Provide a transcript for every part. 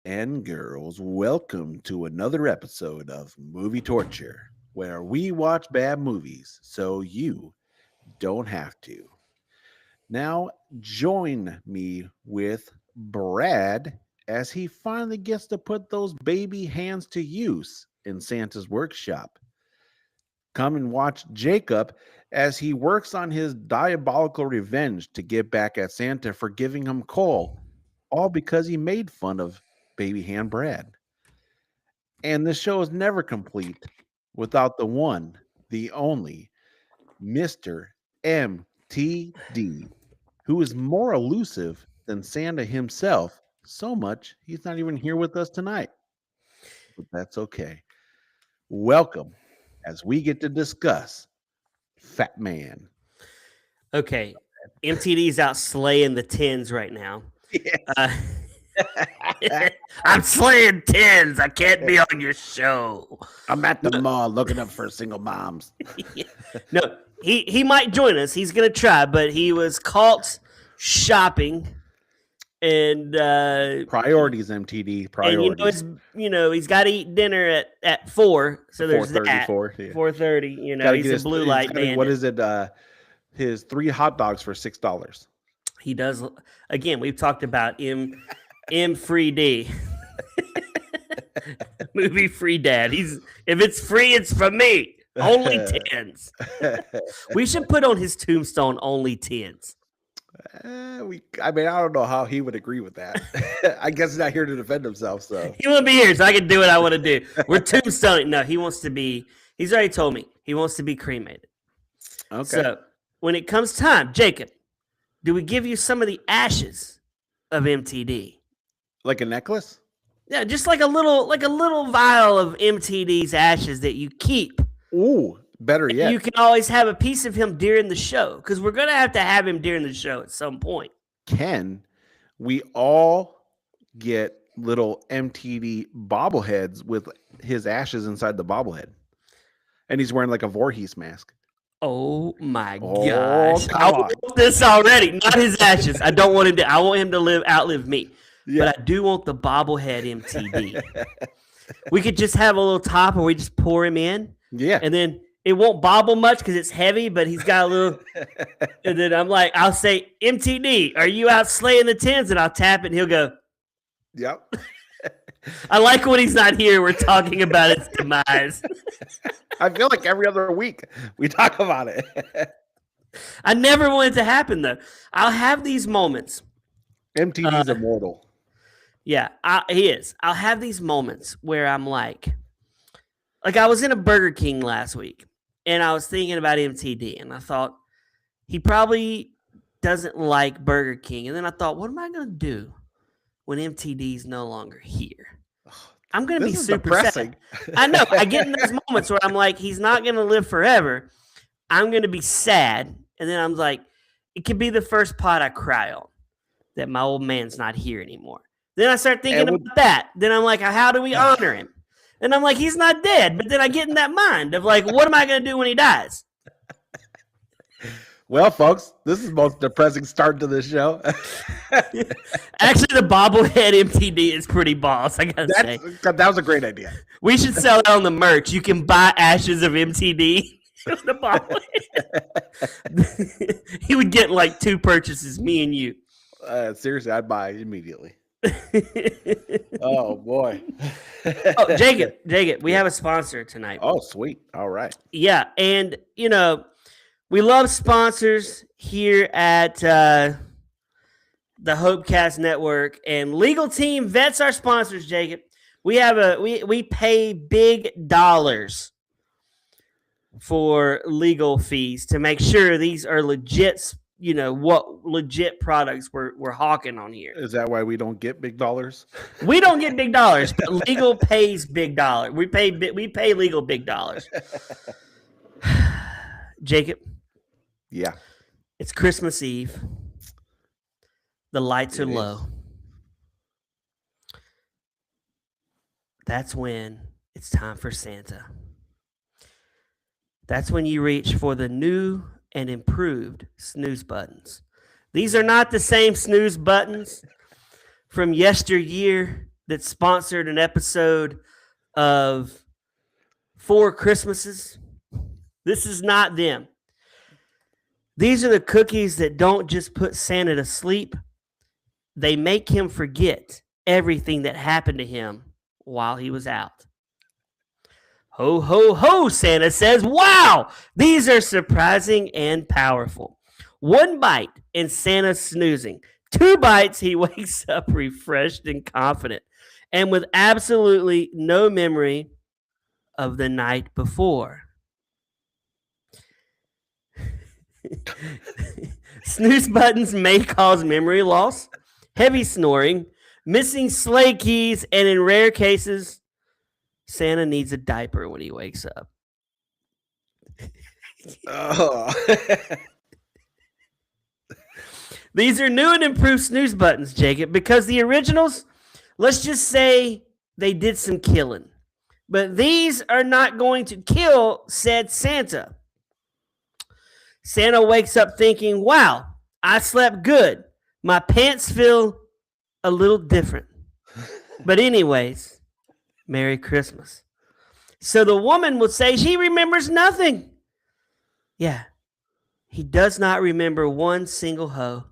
and girls, welcome to another episode of Movie Torture, where we watch bad movies so you don't have to. Now, join me with Brad as he finally gets to put those baby hands to use in Santa's workshop. Come and watch Jacob as he works on his diabolical revenge to get back at Santa for giving him coal, all because he made fun of baby hand Brad. And the show is never complete without the one, the only Mr. MTD, who is more elusive than Santa himself, so much he's not even here with us tonight. But that's okay. Welcome as we get to discuss Fat Man. Okay, MTD's out slaying the tens right now. Yes. I'm slaying tens. I can't be on your show. I'm at the mall looking up for single moms. No, he might join us. He's gonna try, but he was caught shopping, and Priorities, MTD. Priorities. and he's got to eat dinner at 4. So there's that 4:34. Yeah. 4:30. Gotta He's get a his- blue he's light gotta- man. What is it? His 3 hot dogs for $6. He does. Again, we've talked about M Free D. Movie free dad. If it's free, it's for me. Only tens. We should put on his tombstone only tens. I don't know how he would agree with that. I guess he's not here to defend himself. So He won't be here, so I can do what I want to do. We're tombstoning. No, he wants to be. He's already told me he wants to be cremated. okay. So when it comes time, Jacob, do we give you some of the ashes of MTD? Like a necklace? Yeah, just like a little vial of MTD's ashes that you keep. Ooh, better yet. You can always have a piece of him during the show because we're gonna have him during the show at some point. Can we all get little MTD bobbleheads with his ashes inside the bobblehead? And he's wearing like a Voorhees mask. Oh my Oh, gosh! come I on. want this already. Not his ashes. I don't want him to. I want him to outlive me. Yeah. But I do want the bobblehead MTD. We could just have a little top where we just pour him in, Yeah. and then it won't bobble much because it's heavy. But he's got a little. And then I'll say, MTD, are you out slaying the tens? And I'll tap it, and he'll go. Yep. I like when he's not here. We're talking about its demise. I feel like every other week we talk about it. I never want it to happen though. I'll have these moments. MTD's immortal. Yeah, he is. I'll have these moments where I'm like I was in a Burger King last week, and I was thinking about MTD, and I thought he probably doesn't like Burger King, and then I thought, what am I going to do when MTD's no longer here? I'm going to be This is super depressing. sad. I know. I get in those moments where I'm like, he's not going to live forever. I'm going to be sad, and then I'm like, it could be the first pot I cry on that my old man's not here anymore. Then I start thinking about that. Then I'm like, how do we honor him? And I'm like, he's not dead. But then I get in that mind of like, what am I going to do when he dies? Well, folks, this is the most depressing start to the show. Actually, the bobblehead MTD is pretty boss, I got to say. That was a great idea. We should sell it on the merch. You can buy ashes of MTD. The bobblehead. He would get like 2 purchases, me and you. Seriously, I'd buy immediately. Oh, boy. Oh, Jacob, we have a sponsor tonight. Oh, sweet. All right. Yeah, and we love sponsors here at the Hopecast Network, and Legal Team vets our sponsors. Jacob, we pay big dollars for legal fees to make sure these are legit. What legit products we're hawking on here. Is that why we don't get big dollars? We don't get big dollars, but legal pays big dollars. We pay legal big dollars. Jacob, Yeah. it's Christmas Eve. The lights are low. That's when it's time for Santa. That's when you reach for the new and improved snooze buttons. These are not the same snooze buttons from yesteryear. that sponsored an episode of Four Christmases. This is not them. These are the cookies that don't just put Santa to sleep. They make him forget everything that happened to him while he was out. Ho, ho, ho, Santa says. Wow, these are surprising and powerful. 1 bite and Santa's snoozing. 2 bites, he wakes up refreshed and confident and with absolutely no memory of the night before. Snooze buttons may cause memory loss, heavy snoring, missing sleigh keys, and in rare cases, Santa needs a diaper when he wakes up. Oh. These are new and improved snooze buttons, Jacob, because the originals, let's just say they did some killing. But these are not going to kill said Santa. Santa wakes up thinking, wow, I slept good. My pants feel a little different. But anyways, Merry Christmas. So the woman will say she remembers nothing. Yeah, he does not remember one single hoe.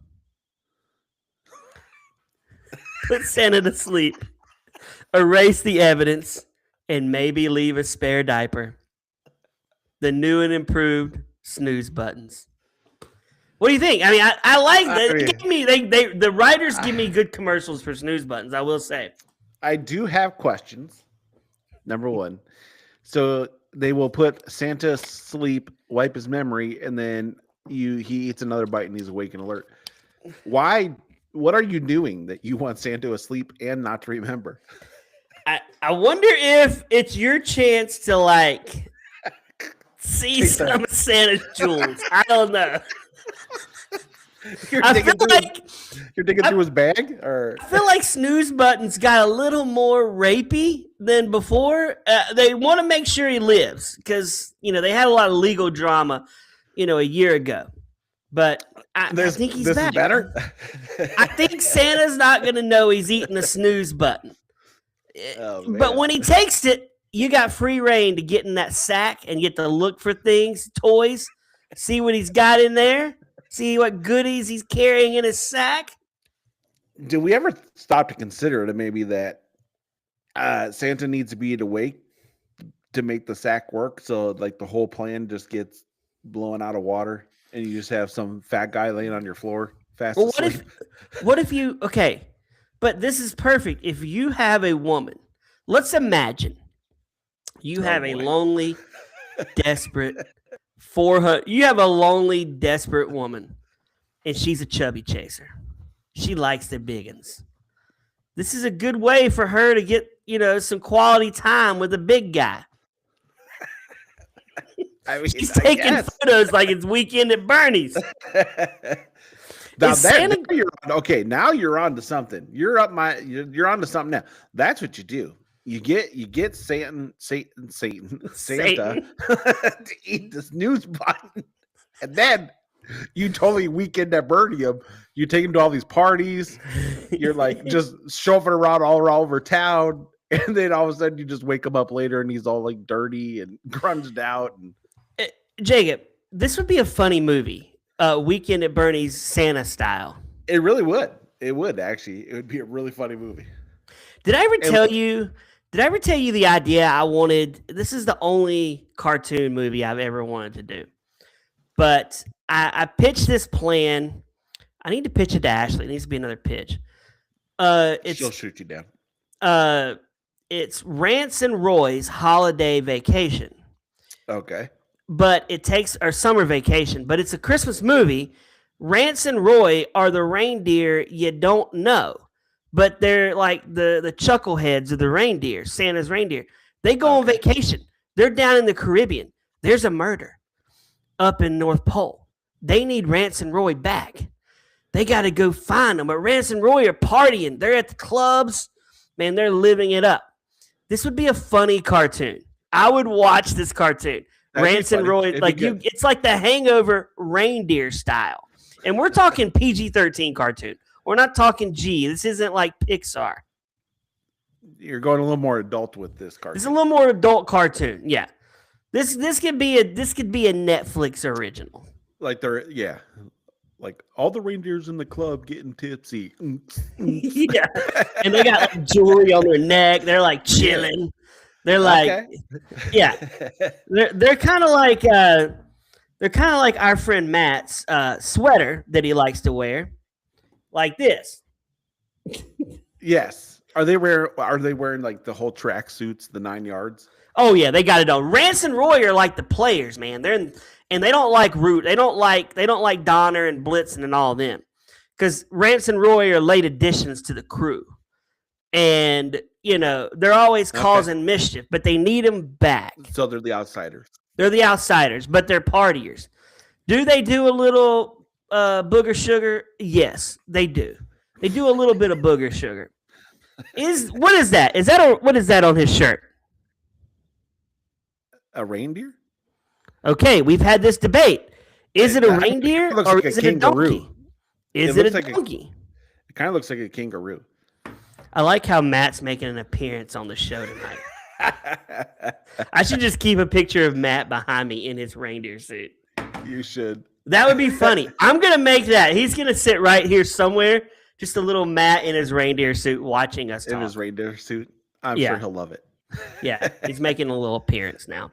Put Santa to sleep, erase the evidence, and maybe leave a spare diaper. The new and improved snooze buttons. What do you think? I mean, I like that. The writers give me good commercials for snooze buttons, I will say. I do have questions. Number one. So they will put Santa asleep, wipe his memory, and then he eats another bite and he's awake and alert. Why? What are you doing that you want Santa asleep and not to remember? I wonder if it's your chance to like see some of Santa's jewels. I don't know. You're digging through his bag, or I feel like snooze buttons got a little more rapey than before. They want to make sure he lives because they had a lot of legal drama, a year ago. But I think he's back. Is better. I think Santa's not going to know he's eating a snooze button. Oh, but when he takes it, you got free reign to get in that sack and get to look for things, toys, see what he's got in there, see what goodies he's carrying in his sack. Do we ever stop to consider that maybe that Santa needs to be awake to make the sack work? So like the whole plan just gets blown out of water and you just have some fat guy laying on your floor fast asleep. What if you, okay, but this is perfect. If you have a woman, let's imagine you have a lonely, desperate, you have a lonely, desperate woman, and she's a chubby chaser. She likes the biggins. This is a good way for her to get, some quality time with a big guy. I mean, she's taking photos like it's Weekend at Bernie's. Now you're on to something. You're on to something now. That's what you do. You get Santa to eat this snooze button, and then you totally Weekend at Bernie him. You take him to all these parties. You're like just shoving around all over town, and then all of a sudden you just wake him up later and he's all like dirty and grunged out. And Jacob, this would be a funny movie. Weekend at Bernie's Santa style. It really would. It would actually. It would be a really funny movie. Did I ever tell you the idea I wanted? This is the only cartoon movie I've ever wanted to do. But I pitched this plan. I need to pitch it to Ashley. It needs to be another pitch. She'll shoot you down. It's Rance and Roy's holiday vacation. Okay. But it takes our summer vacation, but it's a Christmas movie. Rance and Roy are the reindeer you don't know, but they're like the chuckleheads of the reindeer, Santa's reindeer. They go on vacation. They're down in the Caribbean. There's a murder up in North Pole. They need Rance and Roy back. They got to go find them. But Rance and Roy are partying. They're at the clubs. Man, they're living it up. This would be a funny cartoon. I would watch this cartoon. Rance and Roy, it's like the Hangover reindeer style. And we're talking PG-13 cartoon. We're not talking G. This isn't like Pixar. You're going a little more adult with this cartoon. It's a little more adult cartoon. Yeah. This could be a Netflix original. Like like all the reindeers in the club getting tipsy. Yeah. And they got like jewelry on their neck. They're like chilling. They're like yeah. They're kind of like our friend Matt's sweater that he likes to wear. Like this. Yes. Are they wearing like the whole track suits, the 9 yards? Oh yeah, they got it on. Rance and Roy are like the players, man. And they don't like Root. They don't like Donner and Blitzen and all of them. Because Rance and Roy are late additions to the crew. And, they're always causing mischief, but they need them back. So they're the outsiders. They're the outsiders, but they're partiers. Do they do a little booger sugar? Yes, they do. They do a little bit of booger sugar. What is that? What is that on his shirt? A reindeer? Okay, we've had this debate. Is it a reindeer or is it a donkey? Is it a donkey? It kind of looks like a kangaroo. I like how Matt's making an appearance on the show tonight. I should just keep a picture of Matt behind me in his reindeer suit. You should. That would be funny. I'm going to make that. He's going to sit right here somewhere, just a little Matt in his reindeer suit watching us talk. In his reindeer suit? I'm sure he'll love it. Yeah, he's making a little appearance now.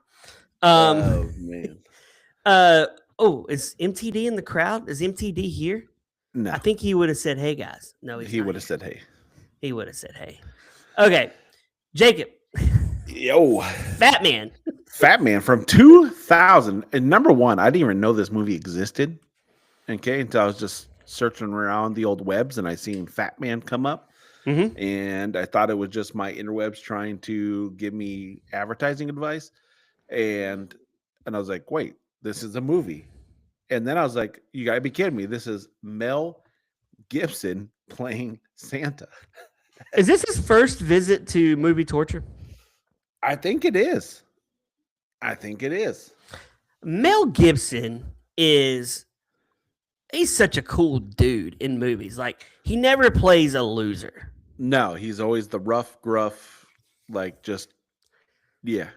Oh, man. Is MTD in the crowd? Is MTD here? No. I think he would have said, hey, guys. No, he would have said, hey. He would have said, hey. Okay. Jacob. Yo. Fat Man. Fat Man from 2000. And number one, I didn't even know this movie existed. Okay. Until I was just searching around the old webs and I seen Fat Man come up. Mm-hmm. And I thought it was just my interwebs trying to give me advertising advice. And I was like, wait, this is a movie. And then I was like, you gotta be kidding me. This is Mel Gibson playing Santa. Is this his first visit to Movie Torture? I think it is. Mel Gibson he's such a cool dude in movies. Like, he never plays a loser. No, he's always the rough, gruff, like just, yeah.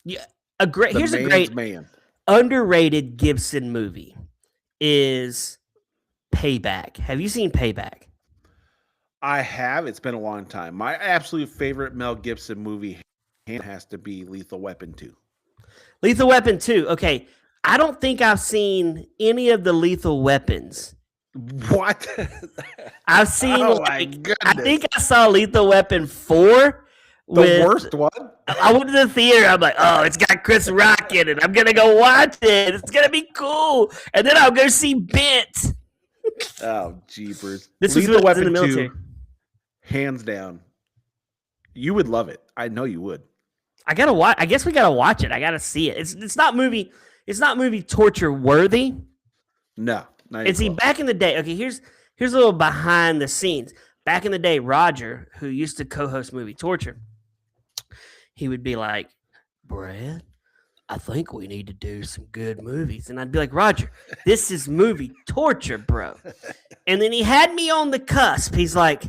Yeah. Here's a great man. Underrated Gibson movie is Payback. Have you seen Payback? I have. It's been a long time. My absolute favorite Mel Gibson movie has to be Lethal Weapon 2. Lethal Weapon 2. Okay. I don't think I've seen any of the Lethal Weapons. What? I've seen, my goodness. I think I saw Lethal Weapon 4. The worst one? I went to the theater. I'm like, oh, it's got Chris Rock in it. I'm going to go watch it. It's going to be cool. And then I'll go see Bent. Oh, jeepers. This Lethal was Weapon in the military. 2, hands down. You would love it. I know you would. I gotta watch. I guess we gotta watch it. I gotta see it. It's not movie torture worthy. No. And see, back in the day, okay, here's a little behind the scenes. Back in the day, Roger, who used to co-host Movie Torture, he would be like, Brad, I think we need to do some good movies. And I'd be like, Roger, this is movie torture, bro. And then he had me on the cusp. He's like,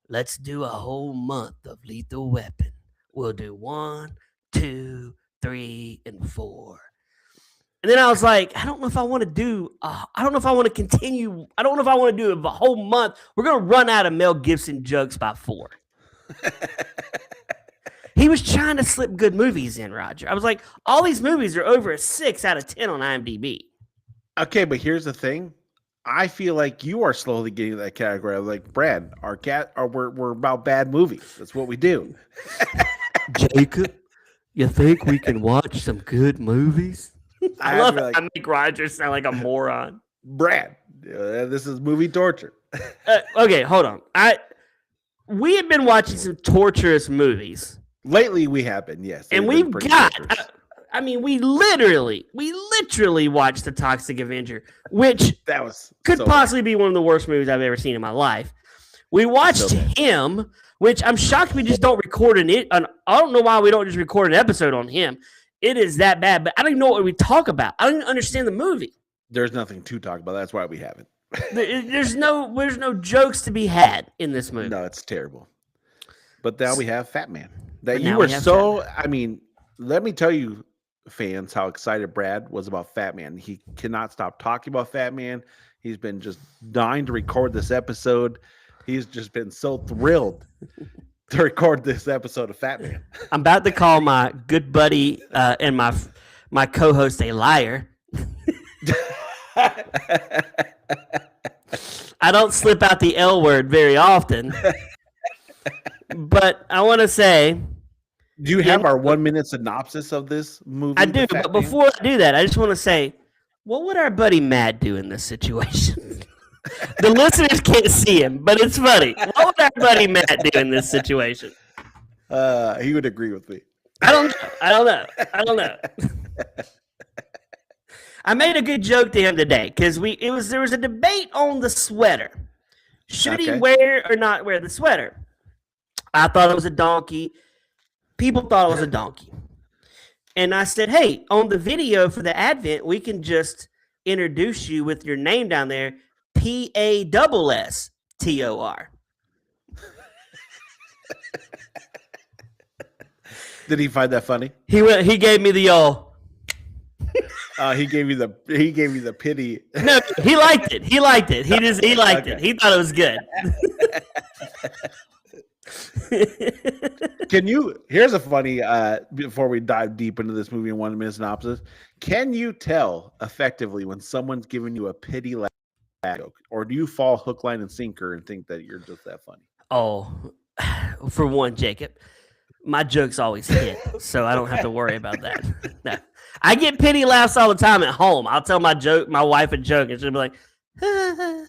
let's do a whole month of Lethal Weapon. We'll do 1, 2, 3, and 4. And then I was like, I don't know if I want to do it a whole month. We're going to run out of Mel Gibson jokes by 4. He was trying to slip good movies in, Roger. I was like, all these movies are over a 6 out of 10 on IMDb. Okay, but here's the thing. I feel like you are slowly getting that category. I'm like, Brad, we're about bad movies. That's what we do. Jacob, you think we can watch some good movies? I love how I make Roger sound like a moron. Brad, this is movie torture. Okay, hold on. We have been watching some torturous movies. Lately, we have been, yes. And we've got, we literally watched The Toxic Avenger, which could possibly be one of the worst movies I've ever seen in my life. We watched him, which I'm shocked we just don't record I don't know why we don't just record an episode on him. It is that bad, but I don't even know what we talk about. I don't even understand the movie. There's nothing to talk about. That's why we haven't. There's no jokes to be had in this movie. No, it's terrible. But now we have Fat Man. That But you now were we have so. I mean, let me tell you, fans, how excited Brad was about Fat Man. He cannot stop talking about Fat Man. He's been just dying to record this episode. He's just been so thrilled to record this episode of Fat Man. I'm about to call my good buddy and my co-host a liar. I don't slip out the L word very often, but I want to say, do you have our 1 minute synopsis of this movie? I do, but before I do that, I just want to say, what would our buddy Matt do in this situation? The listeners can't see him, but it's funny. What would our buddy Matt do in this situation? He would agree with me. I don't know. I made a good joke to him today because there was a debate on the sweater. Should he wear or not wear the sweater? I thought it was a donkey. People thought it was a donkey. And I said, hey, on the video for the Advent, we can just introduce you with your name down there, PASSTOR. Did he find that funny? He gave me the old. He gave you the pity. No, he liked it. He liked it. He liked it. He thought it was good. Here's a funny before we dive deep into this movie in 1 minute synopsis. Can you tell effectively when someone's giving you a pity laugh joke, or do you fall hook, line, and sinker and think that you're just that funny? Oh, for one, Jacob, my jokes always hit, so I don't have to worry about that. No. I get pity laughs all the time at home. I'll tell my wife a joke, and she'll be like, I'm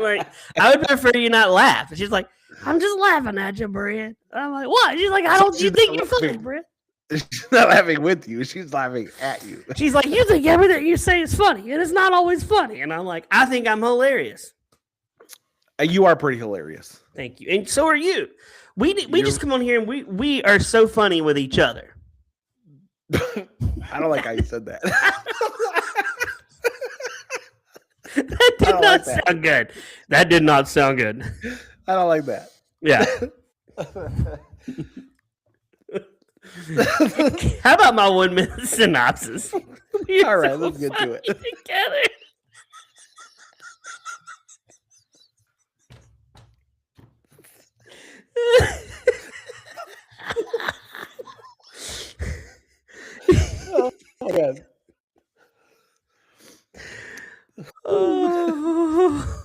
like, I would prefer you not laugh. And she's like, I'm just laughing at you, Brad. I'm like, what? She's like, you think you're funny, Brad? She's not laughing with you. She's laughing at you. She's like, you think everything you say is funny, and it's not always funny. And I'm like, I think I'm hilarious. You are pretty hilarious. Thank you. And so are you. We just come on here and we are so funny with each other. I don't like how you said that. That did not sound good. That did not sound good. I don't like that. Yeah. How about my 1 minute synopsis? All right, let's get to it. Together. Oh, God. Oh.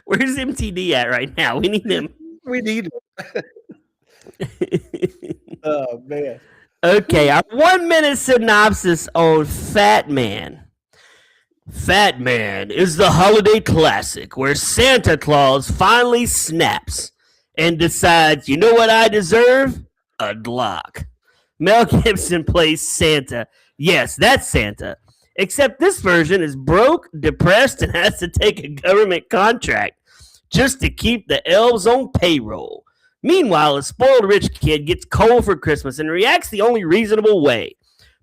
Where's MTD at right now? We need him. We need him. Oh, man. Okay, our 1 minute synopsis on Fat Man. Fat Man is the holiday classic where Santa Claus finally snaps and decides, you know what I deserve? A Glock. Mel Gibson plays Santa. Yes, that's Santa. Except this version is broke, depressed, and has to take a government contract just to keep the elves on payroll. Meanwhile, a spoiled rich kid gets coal for Christmas and reacts the only reasonable way,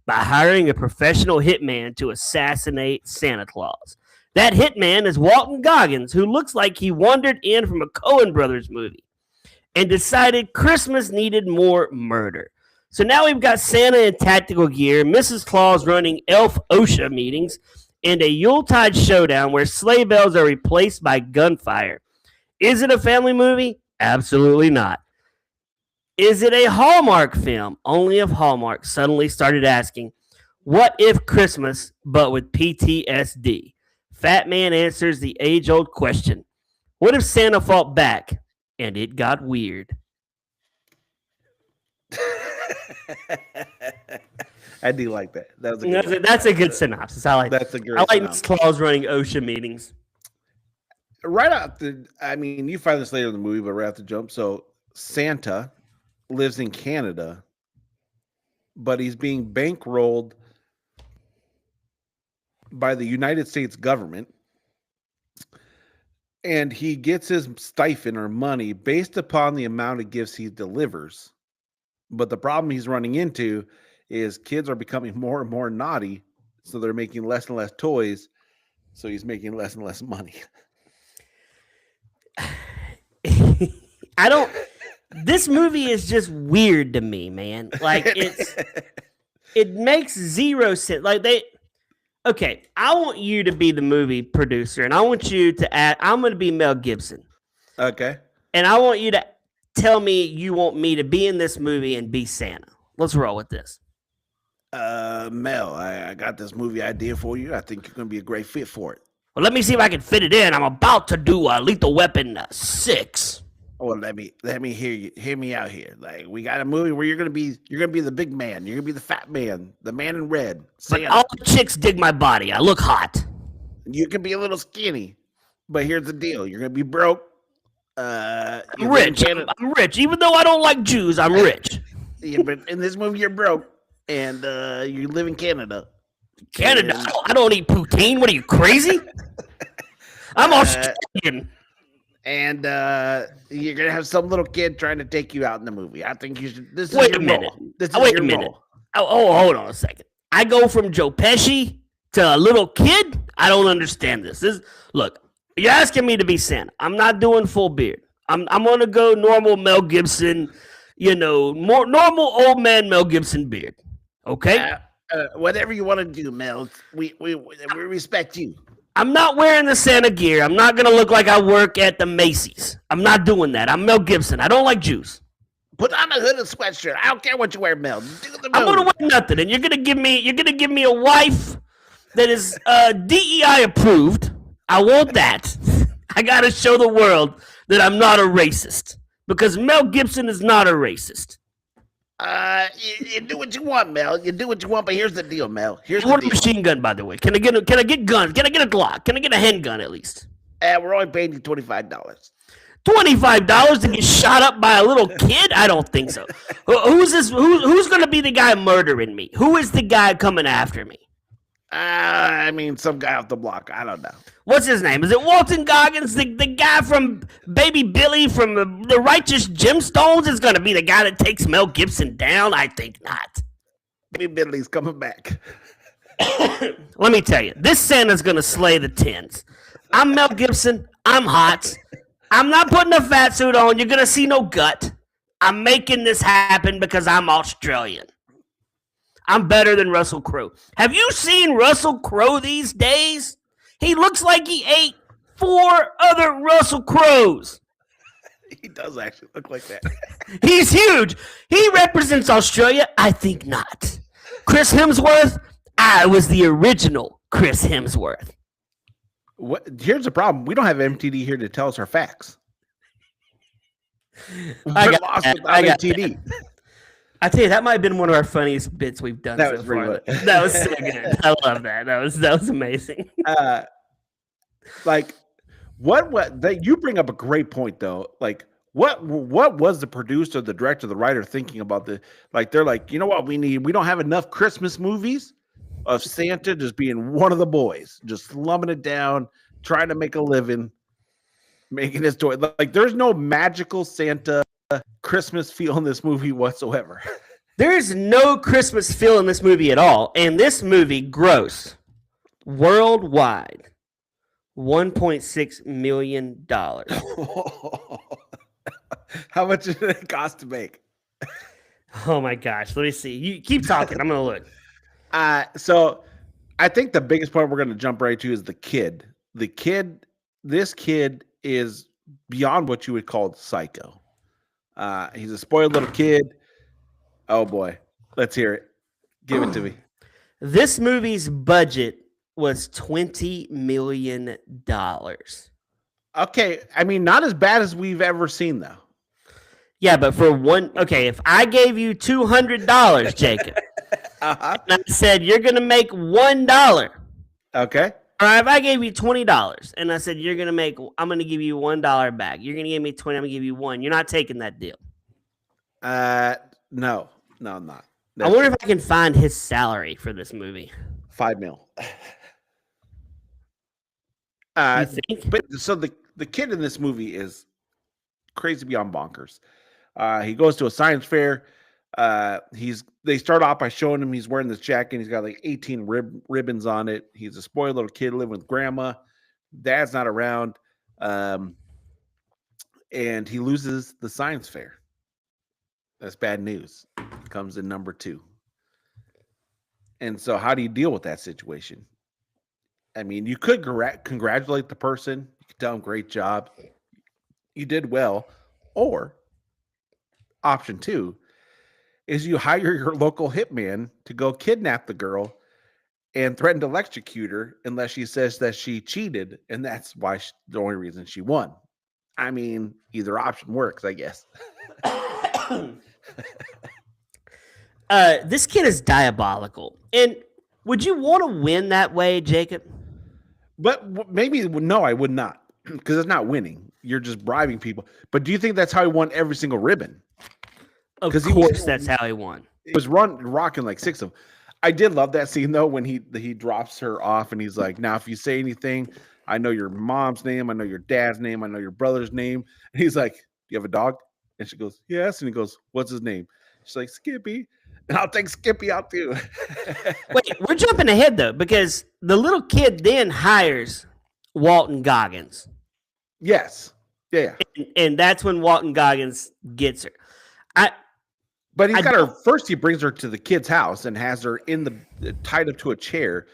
by hiring a professional hitman to assassinate Santa Claus. That hitman is Walton Goggins, who looks like he wandered in from a Coen Brothers movie and decided Christmas needed more murder. So now we've got Santa in tactical gear, Mrs. Claus running elf OSHA meetings, and a Yuletide showdown where sleigh bells are replaced by gunfire. Is it a family movie? Absolutely not. Is it a Hallmark film? Only if Hallmark suddenly started asking, what if Christmas, but with PTSD? Fat Man answers the age-old question. What if Santa fought back and it got weird? I do like that. That's a good synopsis. I like that's a great. I like synopsis. Miss Claus running OSHA meetings. Right after, I mean, you find this later in the movie, but right after jump. So Santa lives in Canada, but he's being bankrolled by the United States government, and he gets his stipend or money based upon the amount of gifts he delivers. But the problem he's running into is kids are becoming more and more naughty, so they're making less and less toys, so he's making less and less money. I don't. This movie is just weird to me, man. Like it makes zero sense. Like okay, I want you to be the movie producer, and I want you to add. I'm going to be Mel Gibson, Okay. and I want you to tell me you want me to be in this movie and be Santa. Let's roll with this. Mel, I got this movie idea for you. I think you're going to be a great fit for it. Well, let me see if I can fit it in. I'm about to do Lethal Weapon 6. Well, let me hear me out here. Like, we got a movie where you're gonna be the big man. You're gonna be the fat man, the man in red. But all the chicks dig my body. I look hot. You can be a little skinny, but here's the deal: you're gonna be broke. I'm rich. I'm rich, even though I don't like Jews. I'm rich. Yeah, but in this movie, you're broke, and you live in Canada. Canada? I don't eat poutine. What are you, crazy? I'm Australian. And you're gonna have some little kid trying to take you out in the movie. I think you should. This is Wait your a minute. Role. This is Wait your a minute. Role. Oh, hold on a second. I go from Joe Pesci to a little kid. I don't understand this. Look. You're asking me to be Santa. I'm not doing full beard. I'm gonna go normal Mel Gibson. More normal old man Mel Gibson beard. Okay. Whatever you want to do, Mel. We respect you. I'm not wearing the Santa gear. I'm not going to look like I work at the Macy's. I'm not doing that. I'm Mel Gibson. I don't like Jews. Put on a hooded sweatshirt. I don't care what you wear, Mel. I'm going to wear nothing, and you're going to give me a wife that is DEI approved. I want that. I got to show the world that I'm not a racist because Mel Gibson is not a racist. You do what you want, Mel. You do what you want, but here's the deal, Mel. I want a machine gun, by the way. Can I get guns? Can I get a Glock? Can I get a handgun at least? We're only paying you $25. $25 to get shot up by a little kid? I don't think so. Who's this? Who's going to be the guy murdering me? Who is the guy coming after me? I mean, some guy off the block. I don't know. What's his name? Is it Walton Goggins? The guy from Baby Billy from the Righteous Gemstones is going to be the guy that takes Mel Gibson down? I think not. Baby Billy's coming back. Let me tell you, this Santa's going to slay the tens. I'm Mel Gibson. I'm hot. I'm not putting a fat suit on. You're going to see no gut. I'm making this happen because I'm Australian. I'm better than Russell Crowe. Have you seen Russell Crowe these days? He looks like he ate 4 other Russell Crowes. He does actually look like that. He's huge. He represents Australia. I think not. Chris Hemsworth, I was the original Chris Hemsworth. Here's the problem. We don't have MTD here to tell us our facts. I got MTD. I tell you, that might have been one of our funniest bits we've done. That was pretty good. That was so good. I love that. That was amazing. You bring up a great point though. Like, what was the producer, the director, the writer thinking about the? Like, they're like, you know what we need? We don't have enough Christmas movies of Santa just being one of the boys, just slumming it down, trying to make a living, making his toy. Like, there's no magical Santa Christmas feel in this movie whatsoever. There is no Christmas feel in this movie at all. And this movie grossed worldwide $1.6 million. How much did it cost to make? Oh my gosh. Let me see. You keep talking. I'm going to look. So I think the biggest part we're going to jump right to is the kid. This kid is beyond what you would call psycho. He's a spoiled little kid. Oh boy. Let's hear it. Give it to me. This movie's budget was $20 million. Okay. I mean, not as bad as we've ever seen, though. Yeah, but for one, okay, if I gave you $200, Jacob, and I said you're going to make $1. Okay. All right, if I gave you $20 and I said I'm going to give you $1 back. You're going to give me 20, I'm going to give you 1. You're not taking that deal. No, I'm not. I wonder if I can find his salary for this movie. $5 million. You think? But so the kid in this movie is crazy beyond bonkers. He goes to a science fair. They start off by showing him he's wearing this jacket. He's got like 18 ribbons on it. He's a spoiled little kid living with grandma. Dad's not around. and he loses the science fair. That's bad news. Comes in number 2. And so, how do you deal with that situation? I mean, you could congratulate the person. You could tell them, great job. You did well. Or option 2 is you hire your local hitman to go kidnap the girl and threaten to electrocute her unless she says that she cheated. And that's why the only reason she won. I mean, either option works, I guess. This kid is diabolical. And would you want to win that way, Jacob? But maybe, no, I would not. Because it's not winning. You're just bribing people. But do you think that's how he won every single ribbon? Of course, that's how he won. He was rocking like 6 of them. I did love that scene, though, when he drops her off and he's like, now, if you say anything, I know your mom's name. I know your dad's name. I know your brother's name. And he's like, do you have a dog? And she goes, yes. And he goes, what's his name? She's like, Skippy. And I'll take Skippy out, too. Wait, we're jumping ahead, though, because the little kid then hires Walton Goggins. Yes. Yeah. And that's when Walton Goggins gets her. But he's got her first. He brings her to the kid's house and has her tied up to a chair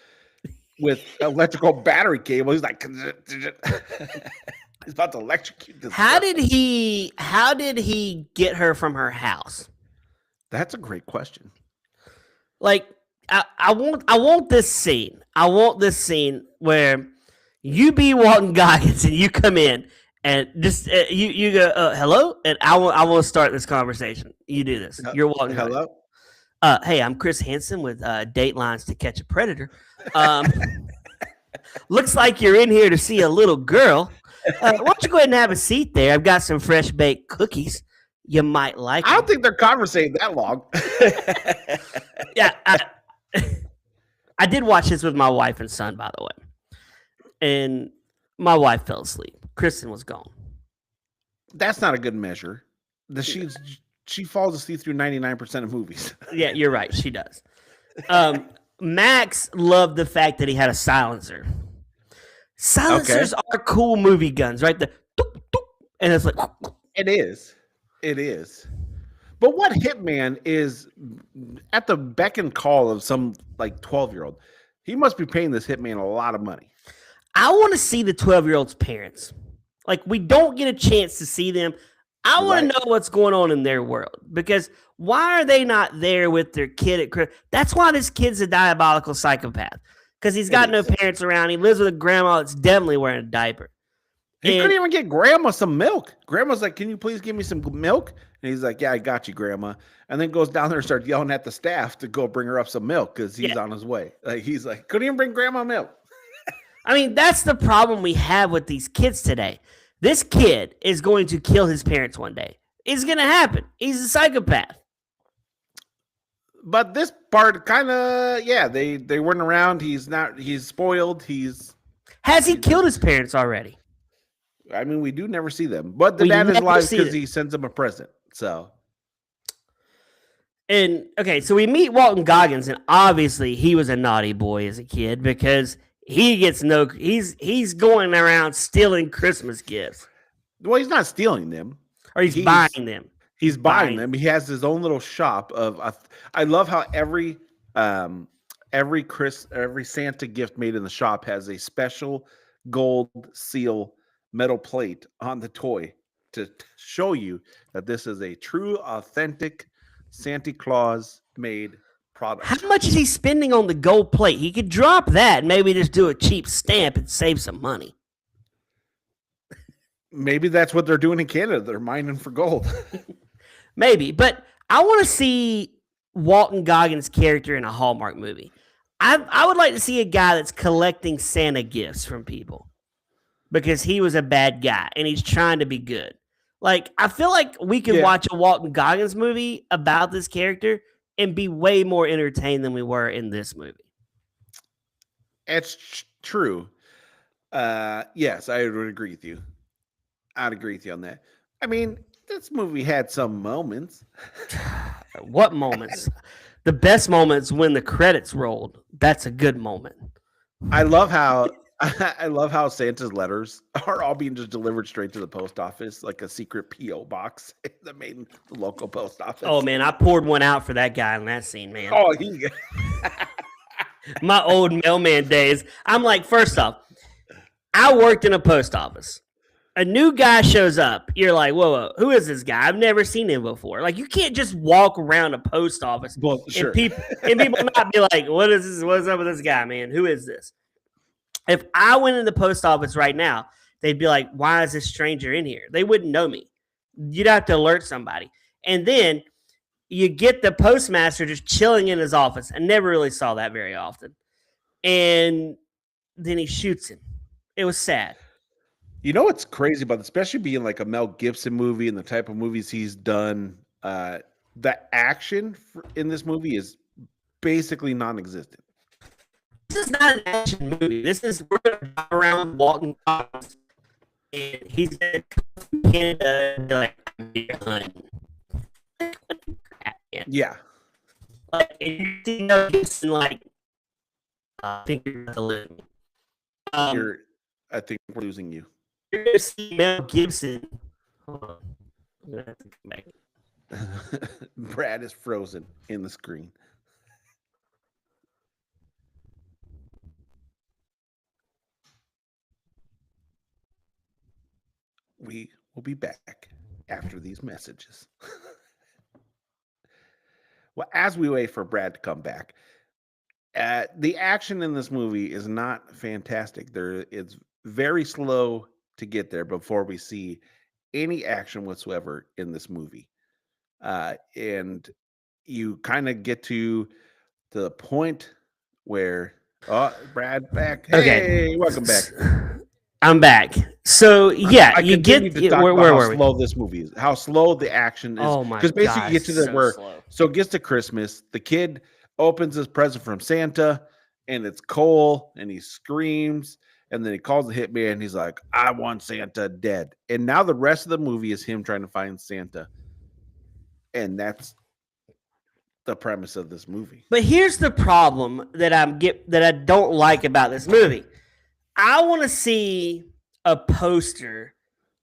with electrical battery cable. He's like, he's about to electrocute this. How did he get her from her house? That's a great question. Like, I want this scene. I want this scene where you be Walton Goggins and you come in and just you go hello, and I want to start this conversation. You do this. You're Walton Goggins. Hello. Hey, I'm Chris Hansen with Datelines to Catch a Predator. Looks like you're in here to see a little girl. Why don't you go ahead and have a seat there? I've got some fresh baked cookies. You might like. I don't think they're conversating that long. Yeah, I did watch this with my wife and son, by the way, and my wife fell asleep. Kristen was gone. That's not a good measure. She falls asleep through 99% of movies. Yeah, you're right. She does. Max loved the fact that he had a silencer. Silencers are cool movie guns, right? And it's like, it is. It is. But what hitman is at the beck and call of some like 12-year-old? He must be paying this hitman a lot of money. I want to see the 12-year-old's parents. Like, we don't get a chance to see them. I want to know what's going on in their world, because why are they not there with their kid at Christmas? That's why this kid's a diabolical psychopath, because he's got no parents around. He lives with a grandma that's definitely wearing a diaper. He couldn't even get grandma some milk. Grandma's like, can you please give me some milk? And he's like, yeah, I got you, grandma. And then goes down there and starts yelling at the staff to go bring her up some milk because he's on his way. Like, he's like, couldn't even bring grandma milk. I mean, that's the problem we have with these kids today. This kid is going to kill his parents one day. It's going to happen. He's a psychopath. But this part kind of, they weren't around. He's spoiled. Has he killed his parents already? I mean, we do never see them. But the dad is alive because he sends them a present. So. And, okay, so we meet Walton Goggins, and obviously he was a naughty boy as a kid because he gets he's going around stealing Christmas gifts. Well, he's not stealing them. Or he's buying them. He's buying them. He has his own little shop of. I love how every Santa gift made in the shop has a special gold seal metal plate on the toy to show you that this is a true, authentic Santa Claus made product. How much is he spending on the gold plate? He could drop that and maybe just do a cheap stamp and save some money. Maybe that's what they're doing in Canada. They're mining for gold. Maybe, but I want to see Walton Goggins' character in a Hallmark movie. I would like to see a guy that's collecting Santa gifts from people because he was a bad guy and he's trying to be good. Like, I feel like we can watch a Walton Goggins movie about this character and be way more entertained than we were in this movie. It's true. Yes, I would agree with you. I'd agree with you on that. I mean, this movie had some moments. What moments? The best moments when the credits rolled. That's a good moment. I love how I love how Santa's letters are all being just delivered straight to the post office, like a secret PO box in the main local post office. Oh man, I poured one out for that guy in that scene, man. Oh, My old mailman days. I'm like, first off, I worked in a post office. A new guy shows up. You're like, whoa, who is this guy? I've never seen him before. Like, you can't just walk around a post office well, sure. and people not be like, what is this? What's up with this guy, man? Who is this? If I went in the post office right now, they'd be like, why is this stranger in here? They wouldn't know me. You'd have to alert somebody. And then you get the postmaster just chilling in his office. I never really saw that very often. And then he shoots him. It was sad. You know what's crazy about this, especially being like a Mel Gibson movie and the type of movies he's done, the action in this movie is basically non-existent. This is not an action movie. This is, we're going to drive around Walton Goggins, and he's going to come to Canada and be like, I'm here hunting. Yeah. Like, and you see Mel Gibson, like, I think you're going to lose me. I think we're losing you. You're going to see Mel Gibson. Hold on. I'm going to have to come back. Brad is frozen in the screen. We will be back after these messages. Well, as we wait for Brad to come back, the action in this movie is not fantastic. It's very slow to get there before we see any action whatsoever in this movie. And you kind of get to the point where, Brad back. Hey, Okay. welcome back. I'm back. So yeah, you get where were slow this movie is, how slow the action is. Oh my god! Because basically, you get to the where slow. So it gets to Christmas. The kid opens his present from Santa, and it's Cole, and he screams, and then he calls the hitman. And he's like, "I want Santa dead." And now the rest of the movie is him trying to find Santa, and that's the premise of this movie. But here's the problem that I don't like about this movie. I want to see a poster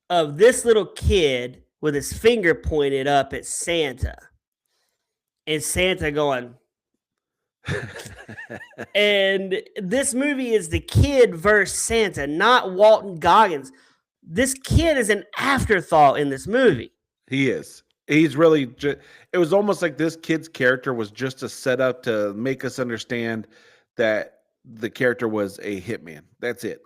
of this little kid with his finger pointed up at Santa, and Santa going. And this movie is the kid versus Santa, not Walton Goggins. This kid is an afterthought in this movie. He is. He's really it was almost like this kid's character was just a setup to make us understand that the character was a hitman. That's it.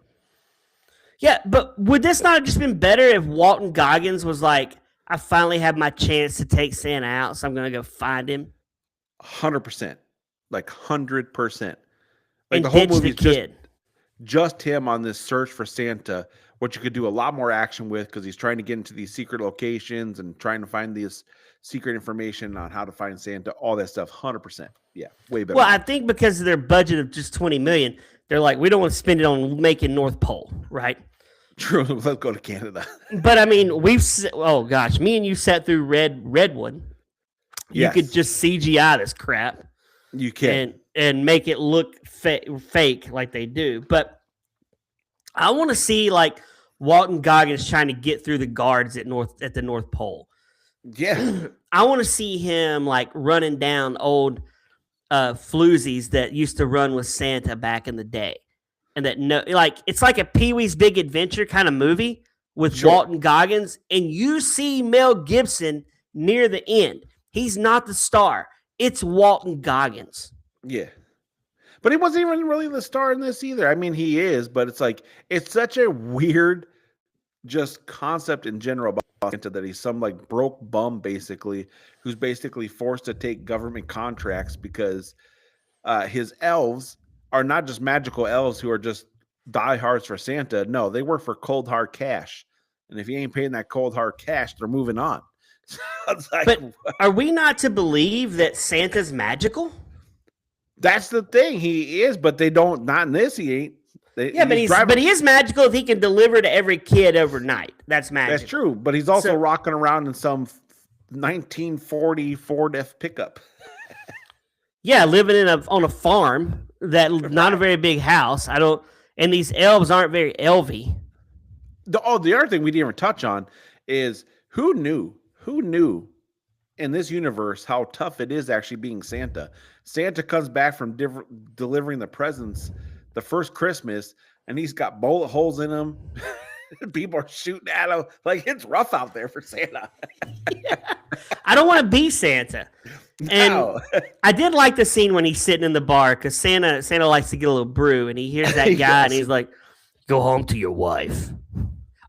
Yeah, but would this not have just been better if Walton Goggins was like, I finally have my chance to take Santa out, so I'm going to go find him? 100%. Like 100%. Like and the whole movie is just him on this search for Santa, which you could do a lot more action with because he's trying to get into these secret locations and trying to find this secret information on how to find Santa, all that stuff. 100%. Yeah, way better. Well, I think because of their budget of just $20 million, they're like, we don't want to spend it on making North Pole, right? True. Let's go to Canada. But I mean, me and you sat through Redwood. You could just CGI this crap. You can. And make it look fake like they do. But I want to see like Walton Goggins trying to get through the guards at the North Pole. Yeah. I want to see him like running down old floozies that used to run with Santa back in the day. And it's like a Pee-wee's Big Adventure kind of movie with Walton Goggins. And you see Mel Gibson near the end. He's not the star. It's Walton Goggins. Yeah. But he wasn't even really the star in this either. I mean, he is, but it's like, it's such a weird just concept in general about Santa that he's some like broke bum basically, who's basically forced to take government contracts because his elves are not just magical elves who are just diehards for Santa. No, they work for cold hard cash. And if he ain't paying that cold hard cash, they're moving on. But are we not to believe that Santa's magical? That's the thing. He is, but they don't. Not in this. He ain't. But he is magical if he can deliver to every kid overnight. That's magic. That's true. But he's also rocking around in some 1940 Ford F pickup. Yeah, living on a farm not a very big house. And these elves aren't very elvy. The other thing we didn't even touch on is who knew in this universe how tough it is actually being Santa. Santa comes back from delivering the presents the first Christmas, and he's got bullet holes in him. People are shooting at him. Like, it's rough out there for Santa. Yeah. I don't want to be Santa. No. And I did like the scene when he's sitting in the bar because Santa likes to get a little brew, and he hears that guy and he's like, "Go home to your wife.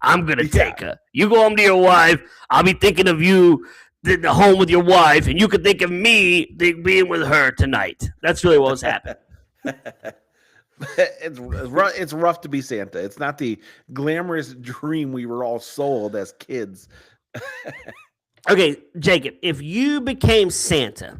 I'm gonna take her. You go home to your wife. I'll be thinking of you the home with your wife, and you can think of me being with her tonight." That's really what was happening. It's rough to be Santa. It's not the glamorous dream we were all sold as kids. Okay, Jacob, if you became Santa,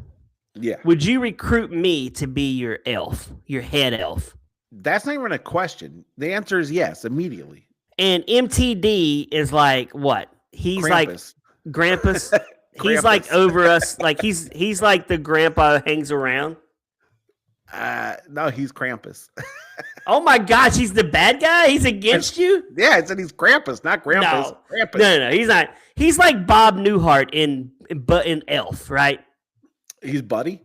would you recruit me to be your elf, your head elf? That's not even a question. The answer is yes, immediately. And MTD is like what? He's Krampus. like Grampus. He's like over us. Like he's like the grandpa who hangs around. No, he's Krampus. Oh my gosh, he's the bad guy? He's against you? Yeah, I said he's Krampus, not Krampus. No. Krampus. No, he's not. He's like Bob Newhart in Elf, right? He's Buddy?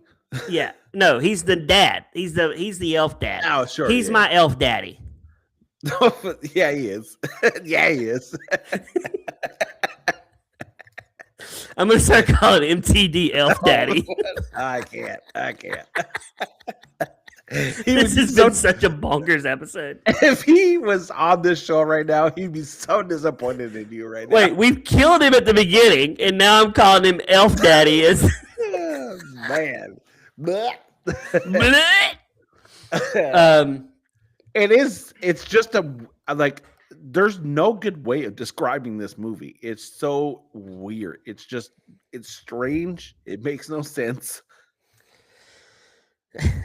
Yeah. No, he's the dad. He's the elf dad. Oh, sure. He's my elf daddy. Yeah, he is. Yeah, he is. I'm gonna start calling MTD Elf Daddy. I can't. This has been such a bonkers episode. If he was on this show right now, he'd be so disappointed in you right now. Wait, we've killed him at the beginning, and now I'm calling him Elf Daddy. Oh, man. It's just there's no good way of describing this movie. It's so weird. It's strange. It makes no sense.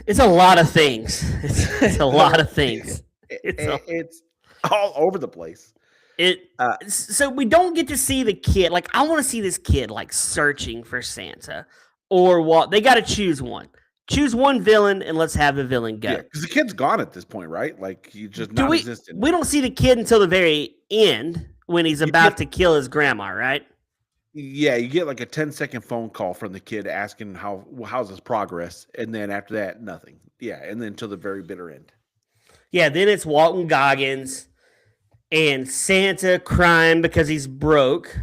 It's a lot of things. It's a lot of things. It's all over the place. So we don't get to see the kid. Like, I want to see this kid like searching for Santa or what. They got to choose one. Choose one villain and let's have the villain go. Yeah, because the kid's gone at this point, right? Like, he's just non-existent. We don't see the kid until the very end when he's about to kill his grandma, right? Yeah, you get like a 10-second phone call from the kid asking how's his progress, and then after that, nothing. Yeah, and then until the very bitter end. Yeah, then it's Walton Goggins and Santa crying because he's broke.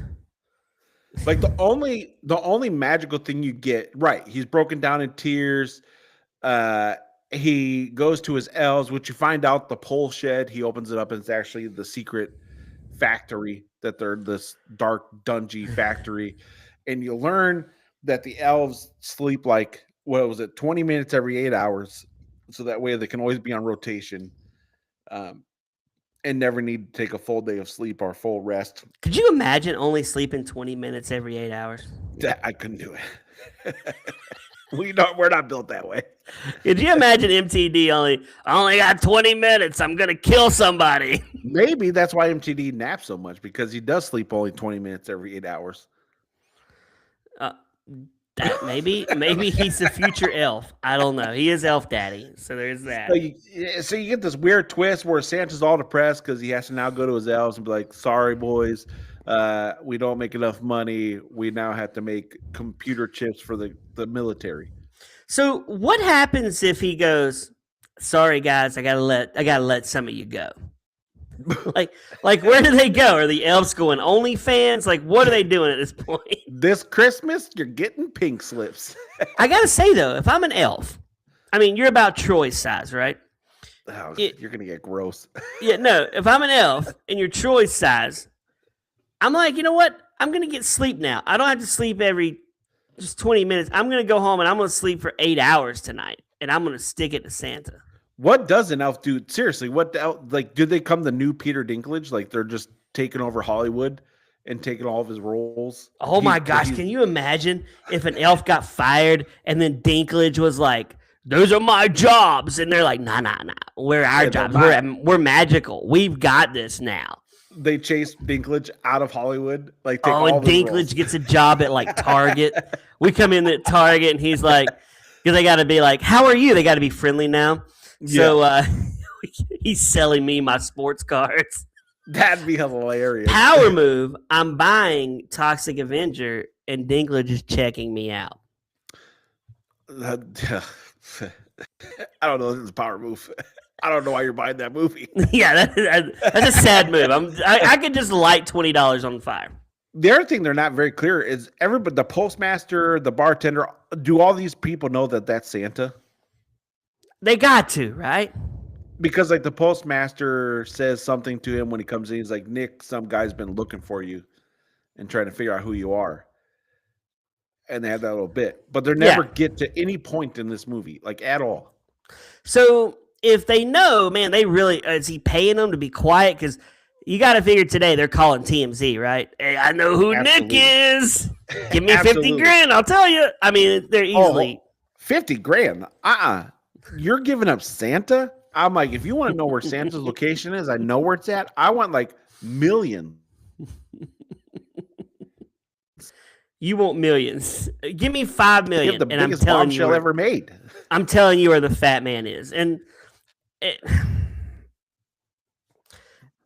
Like the only magical thing you get, right? He's broken down in tears. He goes to his elves, which you find out the pole shed. He opens it up, and it's actually the secret factory that they're this dark, dungy factory. And you learn that the elves sleep like 20 minutes every 8 hours, so that way they can always be on rotation. And never need to take a full day of sleep or full rest. Could you imagine only sleeping 20 minutes every 8 hours? I couldn't do it. We're not built that way. Could you imagine MTD I only got 20 minutes. I'm going to kill somebody. Maybe that's why MTD naps so much, because he does sleep only 20 minutes every 8 hours. Maybe he's the future elf. I don't know. He is Elf Daddy, so there's that. So you get this weird twist where Santa's all depressed because he has to now go to his elves and be like, "Sorry, boys, we don't make enough money. We now have to make computer chips for the military." So what happens if he goes, "Sorry, guys, I gotta let some of you go"? like where do they go? Are the elves going OnlyFans? Like, what are they doing at this point? This Christmas, you're getting pink slips. I gotta say though, if I'm an elf, I mean, you're about Troy's size, right? Oh, you're gonna get gross. Yeah, no. If I'm an elf and you're Troy's size, I'm like, you know what? I'm gonna get sleep now. I don't have to sleep every just 20 minutes. I'm gonna go home and I'm gonna sleep for 8 hours tonight, and I'm gonna stick it to Santa. What does an elf do? Seriously, do they come the new Peter Dinklage? Like, they're just taking over Hollywood and taking all of his roles? Oh my gosh, can you imagine if an elf got fired and then Dinklage was like, "Those are my jobs," and they're like, nah, we're our jobs. We're magical. We've got this now. They chase Dinklage out of Hollywood. And Dinklage gets a job at like Target. We come in at Target and he's like, because they got to be like, "How are you?" They got to be friendly now. So He's selling me my sports cards. That'd be hilarious. Power move. I'm buying Toxic Avenger, and Dinklage is checking me out. I don't know. This is a power move. I don't know why you're buying that movie. Yeah, that's a sad move. I could just light $20 on fire. The other thing they're not very clear is everybody, the postmaster, the bartender, do all these people know that that's Santa? They got to, right? Because like the postmaster says something to him when he comes in. He's like, Nick, some guy's been looking for you and trying to figure out who you are. And they have that little bit, but they never get to any point in this movie, like at all. So if they know, man, they really, is he paying them to be quiet? Because you got to figure today they're calling TMZ, right? Hey, I know who Nick is. Give me 50 grand, I'll tell you. I mean, they're easily. 50 grand? You're giving up Santa? I'm like, if you want to know where Santa's location is, I know where it's at. I want like millions. You want millions. Give me 5 million. The biggest bombshell ever made. I'm telling you where the fat man is. And